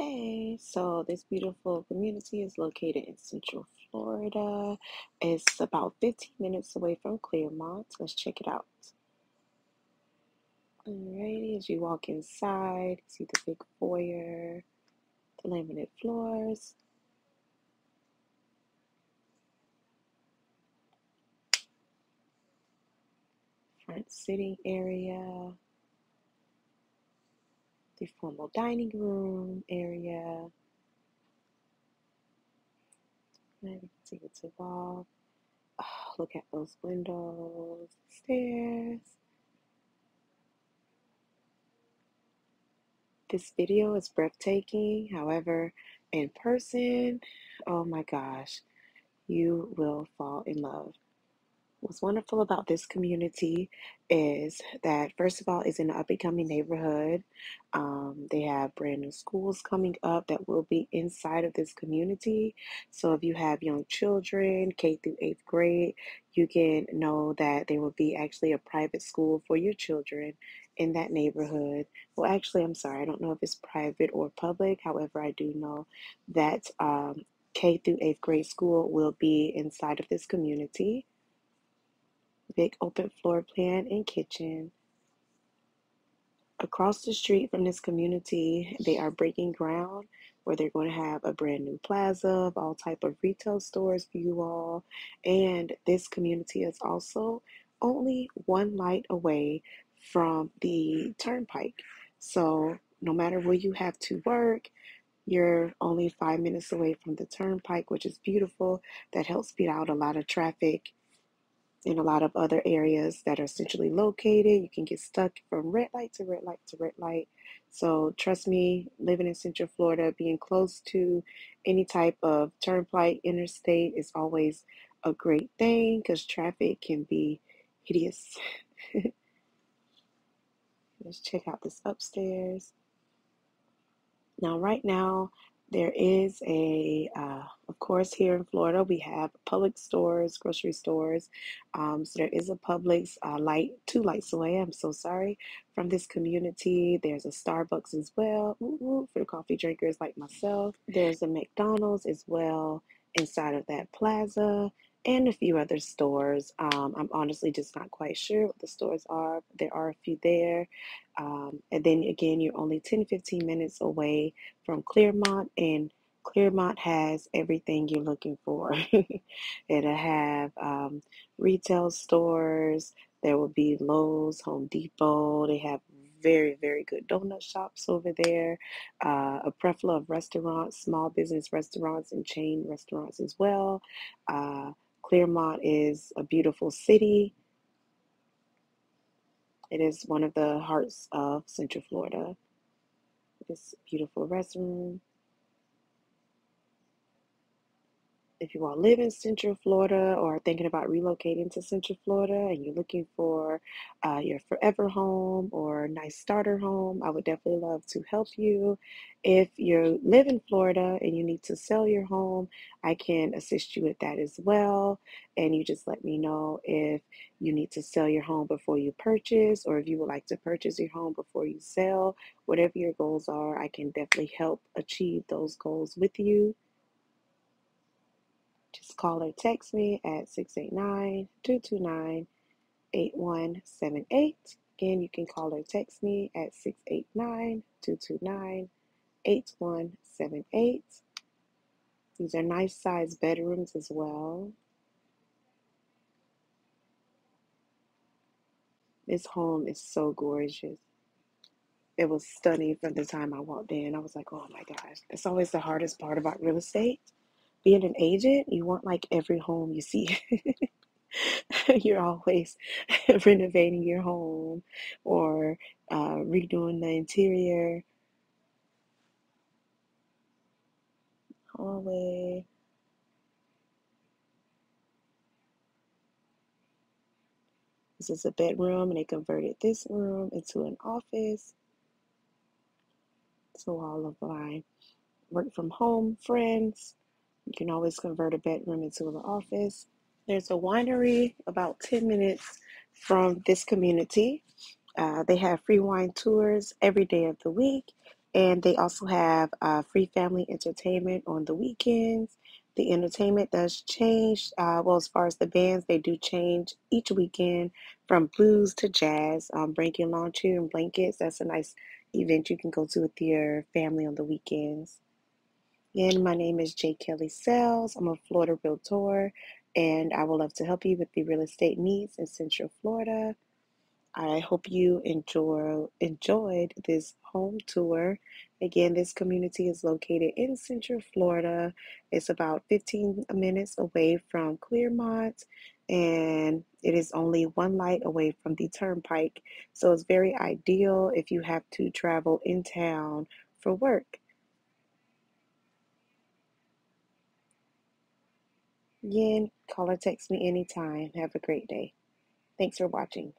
Hey, so this beautiful community is located in Central Florida. It's about 15 minutes away from Clermont. Let's check it out. Alrighty, as you walk inside, see the big foyer, the laminate floors, front sitting area, the formal dining room area. And we continue to walk. Oh, look at those windows, stairs. This video is breathtaking. However, in person, oh my gosh, you will fall in love. What's wonderful about this community is that, first of all, it's in an up and coming neighborhood. They have brand new schools coming up that will be inside of this community. So if you have young children, K through 8th grade, you can know that there will be actually a private school for your children in that neighborhood. Well, actually, I'm sorry, I don't know if it's private or public. However, I do know that K through 8th grade school will be inside of this community. Big open floor plan and kitchen. Across the street from this community, they are breaking ground where they're going to have a brand new plaza of all type of retail stores for you all. And this community is also only one light away from the turnpike. So no matter where you have to work, you're only 5 minutes away from the turnpike, which is beautiful. That helps speed out a lot of traffic in a lot of other areas that are centrally located. You can get stuck from red light to red light to red light. So trust me, living in Central Florida, being close to any type of turnpike, interstate is always a great thing because traffic can be hideous. Let's check out this upstairs. Now, right now, there is of course, here in Florida, we have public stores, grocery stores. So there is a Publix two lights away. I'm so sorry from this community. There's a Starbucks as well, for the coffee drinkers like myself. There's a McDonald's as well inside of that plaza, and a few other stores. I'm honestly just not quite sure what the stores are. But there are a few there. And then again, you're only 10-15 minutes away from Clermont, and Clermont has everything you're looking for. It'll have retail stores. There will be Lowe's, Home Depot. They have very, very good donut shops over there. A plethora of restaurants, small business restaurants, and chain restaurants as well. Clermont is a beautiful city. It is one of the hearts of Central Florida. This beautiful restroom. If you all live in Central Florida or are thinking about relocating to Central Florida and you're looking for your forever home or a nice starter home, I would definitely love to help you. If you live in Florida and you need to sell your home, I can assist you with that as well. And you just let me know if you need to sell your home before you purchase, or if you would like to purchase your home before you sell. Whatever your goals are, I can definitely help achieve those goals with you. Just call or text me at 689-229-8178. Again, you can call or text me at 689-229-8178. These are nice sized bedrooms as well. This home is so gorgeous. It was stunning from the time I walked in. I was like, oh my gosh. That's always the hardest part about real estate. Being an agent, you want like every home you see. You're always renovating your home or redoing the interior. Hallway. This is a bedroom, and they converted this room into an office. So all of my work from home friends, you can always convert a bedroom into an office. There's a winery about 10 minutes from this community. They have free wine tours every day of the week, And they also have free family entertainment on the weekends. The entertainment does change. Well, as far as the bands, they do change each weekend from blues to jazz. Bring your lawn chair and blankets. That's a nice event you can go to with your family on the weekends. And my name is JKellysells. I'm a Florida realtor, and I would love to help you with the real estate needs in Central Florida. I hope you enjoyed this home tour. Again, this community is located in Central Florida. It's about 15 minutes away from Clermont, and it is only one light away from the turnpike. So it's very ideal if you have to travel in town for work. Again, call or text me anytime. Have a great day. Thanks for watching.